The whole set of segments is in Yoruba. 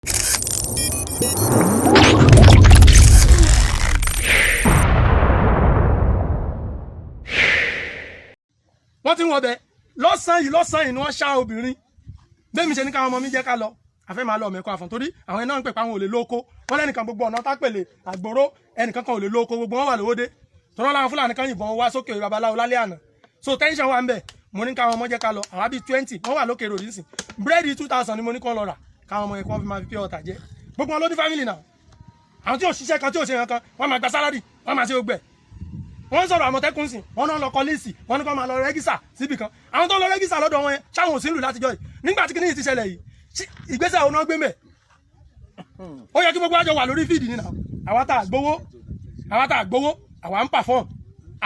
wọ́n ti ń wọbẹ̀ lọ́sàn-án yìí ni wọ́n ṣá obìnrin bẹ́ẹ̀ mi ṣe ní káwọn ọmọ mi jẹ́ ká lọ àfẹ́ máa lọ mẹ́kọ́ àfọ̀n torí àwọn iná ń pè pa àwọn ò lè lóko wọ́n lẹ́nìkan gbogbo ọ̀nà tápèlè àgbòrò ẹnìkan kan ò lè lóko gbogbo wọn wà lówódé tọ́lá láwọn fúlàní kan yìnbọn wá sókè babaláwo lálẹ́ àná so tension wà ń bẹ̀ mo ní káwọn ọmọ jẹ́ ká lọ àwọn bíi 20 wọ́n wà lókè ròdì nísìn búrẹ́dì 2000 ni mo ní kọ́ lọ rà káwọn ọmọ yẹn kí wọ́n fi máa fi pure water jẹ gbogbo wọn ló ní family náà àwọn tí ò ṣiṣẹ́ kan tí ò ṣe yẹn kan wọ́n máa gba sálárì wọ́n máa ṣe gbẹ wọ́n sọ̀rọ̀ àmọ̀tẹ́kùn sìn wọ́n náà lọ kọ́ líìsì wọ́n ní kó máa lọ rẹ́gísà síbì kan àwọn tó lọ rẹ́gísà lọ́dọ̀ wọn yẹn ṣáwọn òsínlù látijọ́ yìí nígbà tí kìnìyàn ti ṣẹlẹ̀ yìí ìgbésẹ̀ àwọn náà gbé mẹ́ ó yẹ kí gbogbo àjọ wà lórí fíìdì nínú àwa tá a gbowó àwa ń perform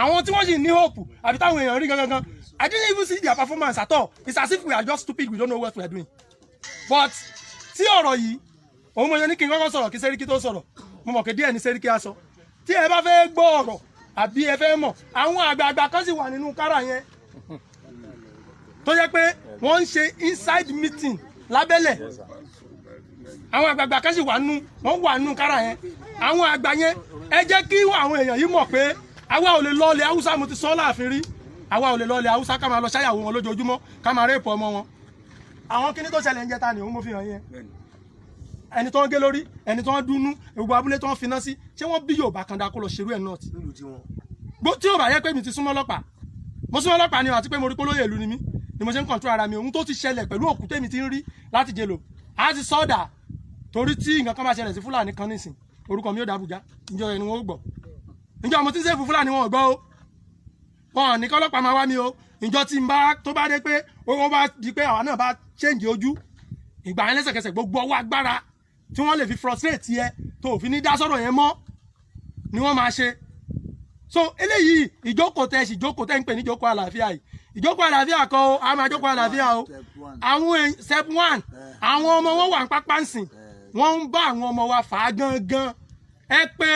àwọn tí wọ́n sì ní hope àbí táwọn èèyàn rí gangan I didn't even see their performance at all it's as if we are just stupid we don't know what we are doing but tí ọ̀rọ̀ yìí òun mo yẹ ní kí n kọ́kọ́ sọ̀rọ̀ kí Sẹ́ríkí tó sọ̀rọ̀ mo mọ̀ pé díẹ̀ ní Sẹ́ríkí á sọ tí ẹ bá fẹ́ gbọ́ ọ̀rọ̀ àbí ẹ fẹ́ mọ̀ àwọn àgbààgbà kan sì wà nínú kára yẹn tó yẹ pé wọ́n ń ṣe inside meeting lábẹ́lẹ̀ àwọn àgbààgbà kan sì wà nínú kára yẹn àwọn àgbà yẹn ẹ jẹ́ kí àwọn èèyàn yìí mọ̀ pé àwa ò lè lọ ilẹ̀ haúsá mo ti sọ láàfin rí àwa ò lè lọ ilẹ̀ haúsá ká máa lọ ṣáyàwó wọn lójoojúmọ́ ká máa rẹ́pọ̀ ọmọ wọn àwọn kíní tó ṣẹlẹ̀ ń jẹta ni òun mo fi hàn yẹn ẹni tó ń gé lórí ẹni tó ń dúnú gbogbo abúlé tó ń finá sí ṣé wọ́n bí Yorùbá kan dá kó lọ ṣerú ẹ̀ náà tí ò bá yẹ pé mi ti súnmọ́ ọlọ́pàá mo súnmọ́ ọlọ́pàá ni àti pé mo rí polóyè ìlú ni mí ni mo ṣe ń kọ̀ǹtúrò ara mi ohun tó ti ṣẹlẹ̀ pẹ̀lú òkú tèmi ti ń rí láti jèlò á ti sọ́ọ̀dà torí tí nǹkan kan bá ṣẹlẹ̀ sí Fúlàní kan nísìn orúkọ mi ò dàbújá ìjọ ẹni wọn ò gbọ́ ìjọ mo ti ṣe fún Fúlàní wọn ò gbọ́ o wọn ní kọ́lọ́pàá máa wá mi o ìjọ tí n bá tó bá dé pé owó bá di pé àwa náà bá change ojú ìgbà yẹn lẹ́sẹ̀kẹsẹ̀ gbogbo ọwọ́ agbára tí wọ́n lè fi frustrate yẹ tó òfin ní dá sọ̀rọ̀ yẹn mọ́ ni wọ́n máa ṣe so eléyìí ìjókòó tẹ́ ń pè ní ìjókòó àlàáfíà yìí ìjókòó àlàáfíà kọ́ o a máa jókòó àlàáfíà o àwọn step 1 àwọn ọmọ wọn wà ń pápá nsìn wọ́n ń bá àwọn ọmọ wa fà á gangan ẹ pé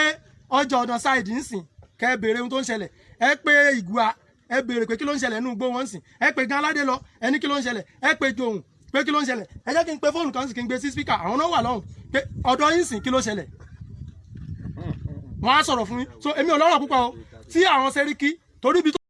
ọjà ọ̀nà ṣáìdì nsìn kẹ́ ẹ béèrè ohun tó ń ṣẹlẹ̀ ẹ pé ìgùà ẹ béèrè pé kí ló ń ṣẹlẹ̀ nínú igbó wọn nsìn ẹ pé gan aládé lọ ẹni kí ló ń ṣẹlẹ̀ ẹ pé johun pé kí ló ń ṣẹlẹ̀ ẹ jẹ́ kí n pe fóònù kan sì kí n gbé sí spíkà àwọn náà wà lọ́hùn pé ọ̀dọ̀ yín sìn kí ló ṣẹlẹ̀ wọ́n á sọ̀rọ̀ fún mi so èmi ò lọ́rọ̀ púpọ̀ o tí àwọn Sẹ́ríkí torí ibi tó